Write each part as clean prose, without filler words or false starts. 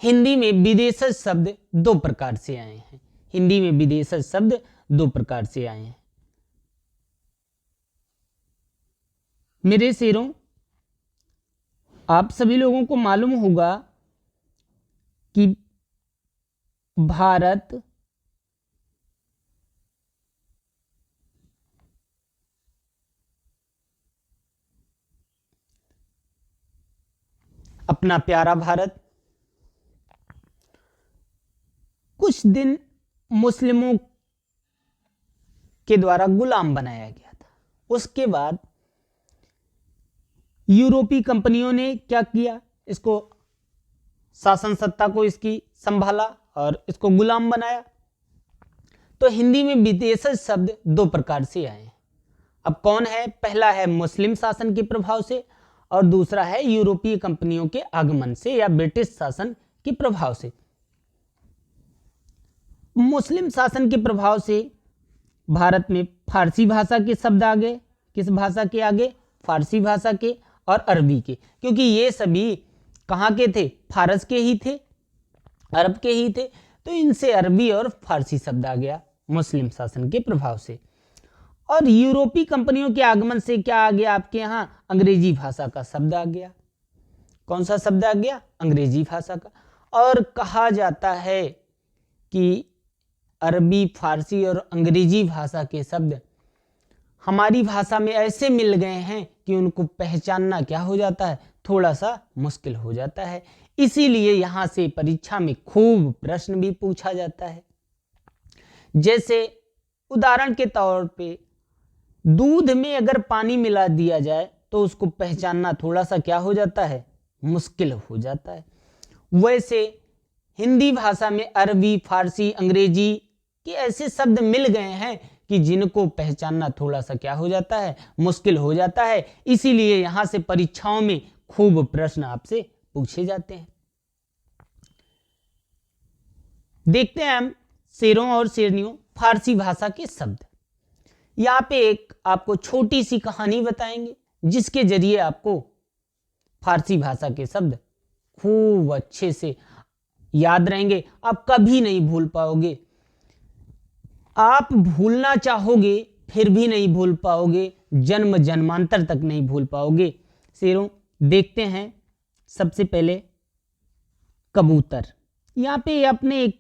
हिंदी में विदेशज शब्द दो प्रकार से आए हैं। हिंदी में विदेशज शब्द दो प्रकार से आए हैं। मेरे शेरों, आप सभी लोगों को मालूम होगा कि भारत अपना प्यारा भारत कुछ दिन मुस्लिमों के द्वारा गुलाम बनाया गया था। उसके बाद यूरोपीय कंपनियों ने क्या किया, इसको शासन सत्ता को इसकी संभाला और इसको गुलाम बनाया। तो हिंदी में विदेशज शब्द दो प्रकार से आए हैं। अब कौन है? पहला है मुस्लिम शासन के प्रभाव से और दूसरा है यूरोपीय कंपनियों के आगमन से या ब्रिटिश शासन के प्रभाव से। मुस्लिम शासन के प्रभाव से भारत में फारसी भाषा के शब्द आ गए। किस भाषा के आगे? फारसी भाषा के और अरबी के, क्योंकि ये सभी कहाँ के थे? फारस के ही थे, अरब के ही थे। तो इनसे अरबी और फारसी शब्द आ गया मुस्लिम शासन के प्रभाव से। और यूरोपीय कंपनियों के आगमन से क्या आ गया आपके यहाँ? अंग्रेजी भाषा का शब्द आ गया। कौन सा शब्द आ गया? अंग्रेजी भाषा का। और कहा जाता है कि अरबी, फारसी और अंग्रेजी भाषा के शब्द हमारी भाषा में ऐसे मिल गए हैं कि उनको पहचानना क्या हो जाता है? थोड़ा सा मुश्किल हो जाता है। इसीलिए यहां से परीक्षा में खूब प्रश्न भी पूछा जाता है। जैसे उदाहरण के तौर पे दूध में अगर पानी मिला दिया जाए तो उसको पहचानना थोड़ा सा क्या हो जाता है? मुश्किल हो जाता है। वैसे हिंदी भाषा में अरबी, फारसी, अंग्रेजी के ऐसे शब्द मिल गए हैं कि जिनको पहचानना थोड़ा सा क्या हो जाता है? मुश्किल हो जाता है। इसीलिए यहां से परीक्षाओं में खूब प्रश्न आपसे पूछे जाते हैं। देखते हैं हम शेरों और शेरनियों फारसी भाषा के शब्द। यहां पे एक आपको छोटी सी कहानी बताएंगे जिसके जरिए आपको फारसी भाषा के शब्द खूब अच्छे से याद रहेंगे। आप कभी नहीं भूल पाओगे। आप भूलना चाहोगे फिर भी नहीं भूल पाओगे, जन्म जन्मांतर तक नहीं भूल पाओगे। शेरों, देखते हैं सबसे पहले कबूतर। यहाँ पे आपने एक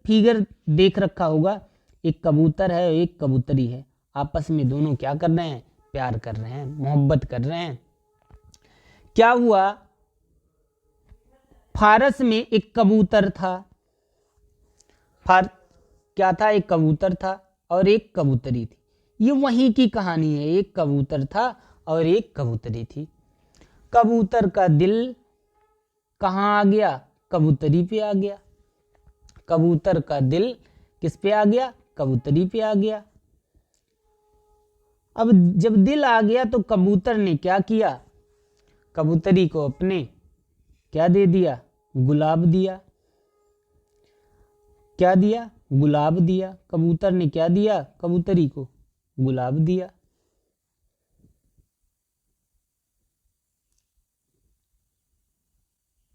फिगर देख रखा होगा। एक कबूतर है और एक कबूतरी है। आपस में दोनों क्या कर रहे हैं? प्यार कर रहे हैं, मोहब्बत कर रहे हैं। क्या हुआ? फारस में एक कबूतर था। क्या था? एक कबूतर था और एक कबूतरी थी। ये वहीं की कहानी है। एक कबूतर था और एक कबूतरी थी। कबूतर का दिल कहाँ आ गया? कबूतरी पे आ गया। कबूतर का दिल किस पे आ गया? कबूतरी पे आ गया। अब जब दिल आ गया तो कबूतर ने क्या किया? कबूतरी को अपने क्या दे दिया? गुलाब दिया। क्या दिया? गुलाब दिया। कबूतर ने क्या दिया? कबूतरी को गुलाब दिया।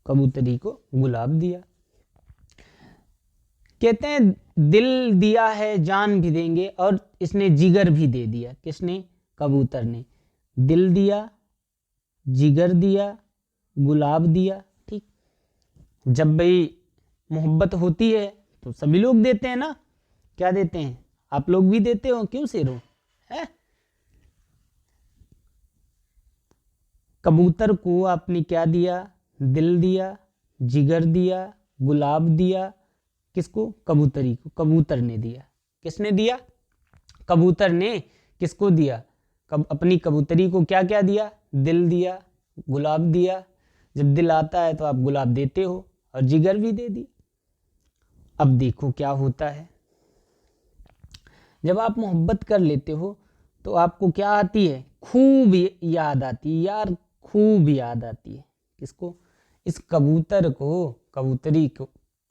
कबूतरी को गुलाब दिया। कहते हैं दिल दिया है जान भी देंगे, और इसने जिगर भी दे दिया। किसने? कबूतर ने। दिल दिया, जिगर दिया, गुलाब दिया। ठीक, जब भाई मोहब्बत होती है तो सभी लोग देते हैं ना। क्या देते हैं? आप लोग भी देते हो, क्यों शेरों? है? कबूतर को आपने क्या दिया? दिल दिया, जिगर दिया, गुलाब दिया। किसको? कबूतरी को। कबूतर ने दिया। किसने दिया? कबूतर ने। किसको दिया? अपनी कबूतरी को क्या क्या दिया? दिल दिया, गुलाब दिया। जब दिल आता है तो आप गुलाब देते हो और जिगर भी दे दी। अब देखो क्या होता है। जब आप मोहब्बत कर लेते हो तो आपको क्या आती है? खूब याद आती है यार, खूब याद आती है। किसको? इस कबूतर को, कबूतरी को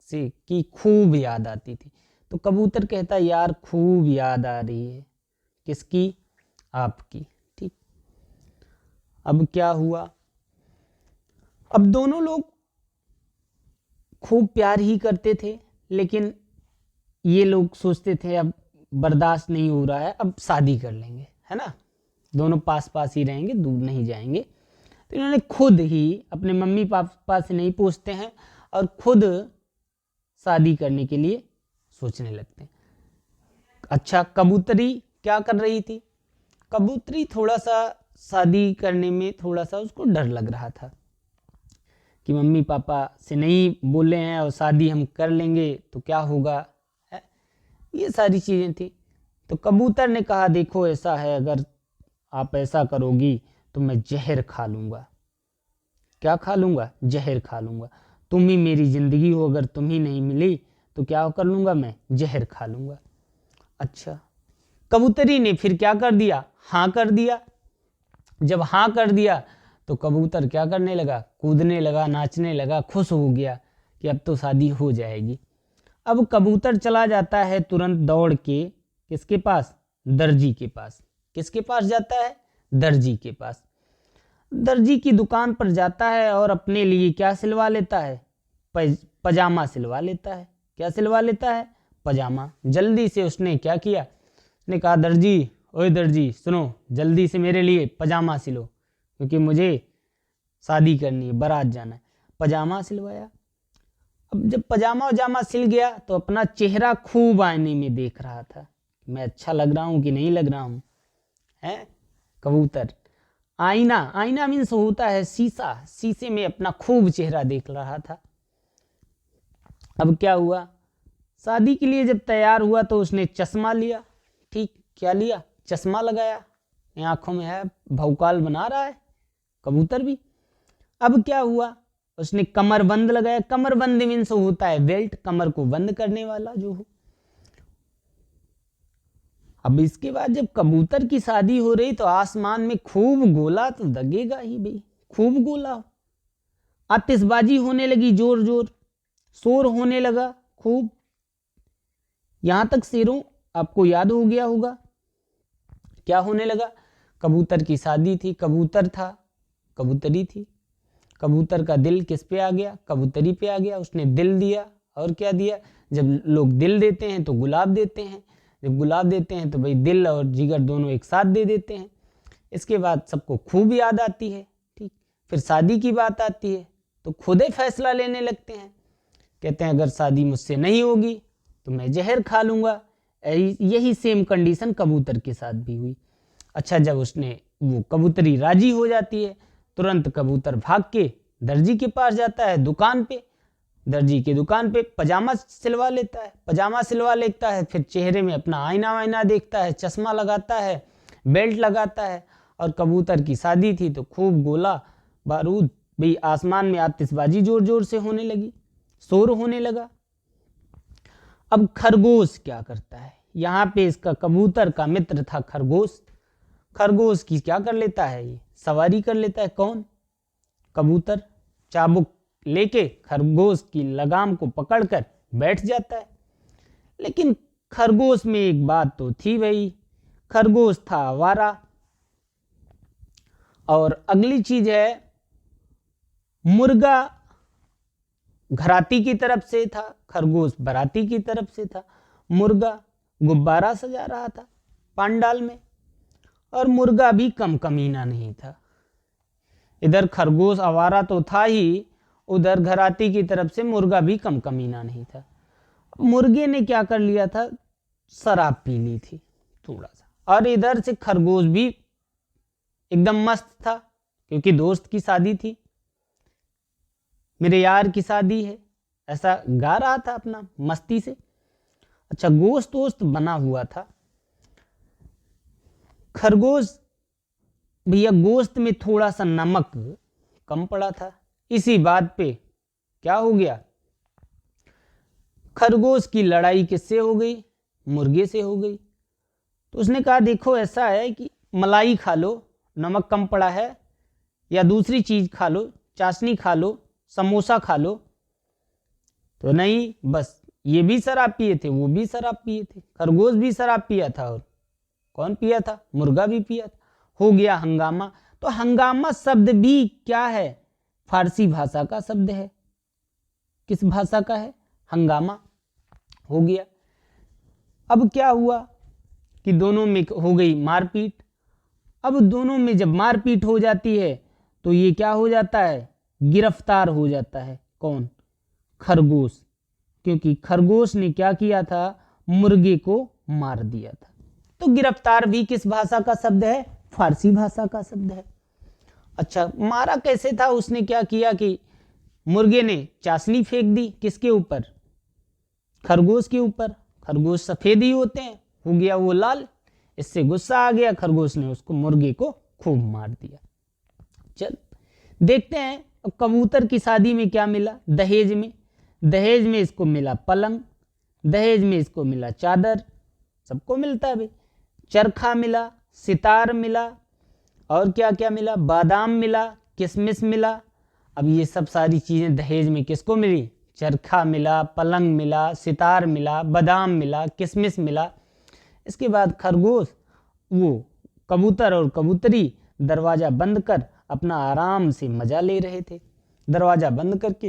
से की खूब याद आती थी। तो कबूतर कहता यार खूब याद आ रही है। किसकी? आपकी। ठीक, अब क्या हुआ? अब दोनों लोग खूब प्यार ही करते थे, लेकिन ये लोग सोचते थे अब बर्दाश्त नहीं हो रहा है, अब शादी कर लेंगे, है ना, दोनों पास पास ही रहेंगे, दूर नहीं जाएंगे। तो इन्होंने खुद ही अपने मम्मी पापा से नहीं पूछते हैं और खुद शादी करने के लिए सोचने लगते हैं। अच्छा, कबूतरी क्या कर रही थी? कबूतरी थोड़ा सा शादी करने में थोड़ा सा उसको डर लग रहा था कि मम्मी पापा से नहीं बोले हैं और शादी हम कर लेंगे तो क्या होगा, है, ये सारी चीज़ें थी। तो कबूतर ने कहा देखो ऐसा है, अगर आप ऐसा करोगी तो मैं जहर खा लूँगा। क्या खा लूँगा? जहर खा लूँगा। तुम ही मेरी ज़िंदगी हो, अगर तुम ही नहीं मिली तो क्या कर लूँगा मैं? जहर खा लूँगा। अच्छा, कबूतरी ने फिर क्या कर दिया? हाँ कर दिया। जब हाँ कर दिया तो कबूतर क्या करने लगा? कूदने लगा, नाचने लगा, खुश हो गया कि अब तो शादी हो जाएगी। अब कबूतर चला जाता है तुरंत दौड़ के किसके पास? दर्जी के पास। किसके पास जाता है? दर्जी के पास। दर्जी की दुकान पर जाता है और अपने लिए क्या सिलवा लेता है? पजामा सिलवा लेता है। क्या सिलवा लेता है? पजामा। जल्दी से उसने क्या किया? उसने कहा दर्जी, ओए दर्जी सुनो, जल्दी से मेरे लिए पजामा सिलो, क्योंकि मुझे शादी करनी है, बारात जाना है। पजामा सिलवाया। अब जब पजामा वजामा सिल गया तो अपना चेहरा खूब आईने में देख रहा था, मैं अच्छा लग रहा हूँ कि नहीं लग रहा हूँ, है कबूतर। आईना, आईना मीन्स होता है शीशा, शीशे में अपना खूब चेहरा देख रहा था। अब क्या हुआ? शादी के लिए जब तैयार हुआ तो उसने चश्मा लिया। ठीक, क्या लिया? चश्मा लगाया, आंखों में है, भौकाल बना रहा है कबूतर भी। अब क्या हुआ? उसने कमरबंद लगाया। कमरबंद मीन्स होता है बेल्ट, कमर को बंद करने वाला जो हो। अब इसके बाद जब कबूतर की शादी हो रही तो आसमान में खूब गोला तो दगेगा ही भाई, खूब गोला। आतिशबाजी होने लगी, जोर जोर शोर होने लगा खूब। यहां तक शेरों आपको याद हो गया होगा क्या होने लगा? कबूतर की शादी थी, कबूतर था, कबूतरी थी। कबूतर का दिल किस पे आ गया? कबूतरी पे आ गया। उसने दिल दिया। और क्या दिया? जब लोग दिल देते हैं तो गुलाब देते हैं, जब गुलाब देते हैं तो भाई दिल और जिगर दोनों एक साथ दे देते हैं। इसके बाद सबको खूब याद आती है। ठीक, फिर शादी की बात आती है तो खुद ही फैसला लेने लगते हैं। कहते हैं अगर शादी मुझसे नहीं होगी तो मैं जहर खा लूँगा। यही सेम कंडीशन कबूतर के साथ भी हुई। अच्छा, जब उसने वो कबूतरी राजी हो जाती है, तुरंत कबूतर भाग के दर्जी के पास जाता है, दुकान पे। दर्जी की दुकान पे पजामा सिलवा लेता है। पजामा सिलवा लेता है, फिर चेहरे में अपना आईना वाइना देखता है, चश्मा लगाता है, बेल्ट लगाता है। और कबूतर की शादी थी तो खूब गोला बारूद भाई, आसमान में आतिशबाजी जोर जोर से होने लगी, शोर होने लगा। अब खरगोश क्या करता है? यहाँ पे इसका कबूतर का मित्र था खरगोश। खरगोश की क्या कर लेता है? ये सवारी कर लेता है। कौन? कबूतर। चाबुक लेके खरगोश की लगाम को पकड़कर बैठ जाता है। लेकिन खरगोश में एक बात तो थी भाई, खरगोश था आवारा। और अगली चीज है, मुर्गा घराती की तरफ से था, खरगोश बराती की तरफ से था। मुर्गा गुब्बारा सजा रहा था पंडाल में, और मुर्गा भी कम कमीना नहीं था। इधर खरगोश आवारा तो था ही, उधर घराती की तरफ से मुर्गा भी कम कमीना नहीं था। मुर्गे ने क्या कर लिया था? शराब पी ली थी थोड़ा सा, और इधर से खरगोश भी एकदम मस्त था, क्योंकि दोस्त की शादी थी, मेरे यार की शादी है, ऐसा गा रहा था अपना मस्ती से। अच्छा, गोश्त वोस्त बना हुआ था। खरगोश भैया गोश्त में थोड़ा सा नमक कम पड़ा था। इसी बात पे क्या हो गया? खरगोश की लड़ाई किससे हो गई? मुर्गे से हो गई। तो उसने कहा देखो ऐसा है कि मलाई खा लो, नमक कम पड़ा है, या दूसरी चीज खा लो, चाशनी खा लो, समोसा खा लो। तो नहीं, बस ये भी शराब पिए थे, वो भी शराब पिए थे, खरगोश भी शराब पिया था, और कौन पिया था? मुर्गा भी पिया था। हो गया हंगामा। तो हंगामा शब्द भी क्या है? फारसी भाषा का शब्द है। किस भाषा का है? हंगामा हो गया। अब क्या हुआ कि दोनों में हो गई मारपीट। अब दोनों में जब मारपीट हो जाती है तो ये क्या हो जाता है? गिरफ्तार हो जाता है। कौन? खरगोश। क्योंकि खरगोश ने क्या किया था? मुर्गे को मार दिया था। तो गिरफ्तार भी किस भाषा का शब्द है? फारसी भाषा का शब्द है। अच्छा, मारा कैसे था? उसने क्या किया कि मुर्गे ने चाशनी फेंक दी। किसके ऊपर? खरगोश के ऊपर। खरगोश सफेद ही होते हैं, हो गया वो लाल। इससे गुस्सा आ गया, खरगोश ने उसको मुर्गे को खूब मार दिया। चल देखते हैं अब कबूतर की शादी में क्या मिला। दहेज में इसको मिला पलंग, दहेज में इसको मिला चादर, सबको मिलता है भाई। चरखा मिला, सितार मिला, और क्या क्या मिला? बादाम मिला, किशमिश मिला। अब ये सब सारी चीजें दहेज में किसको मिली? चरखा मिला, पलंग मिला, सितार मिला, बादाम मिला, किशमिश मिला। इसके बाद खरगोश, वो कबूतर और कबूतरी दरवाजा बंद कर अपना आराम से मजा ले रहे थे। दरवाजा बंद करके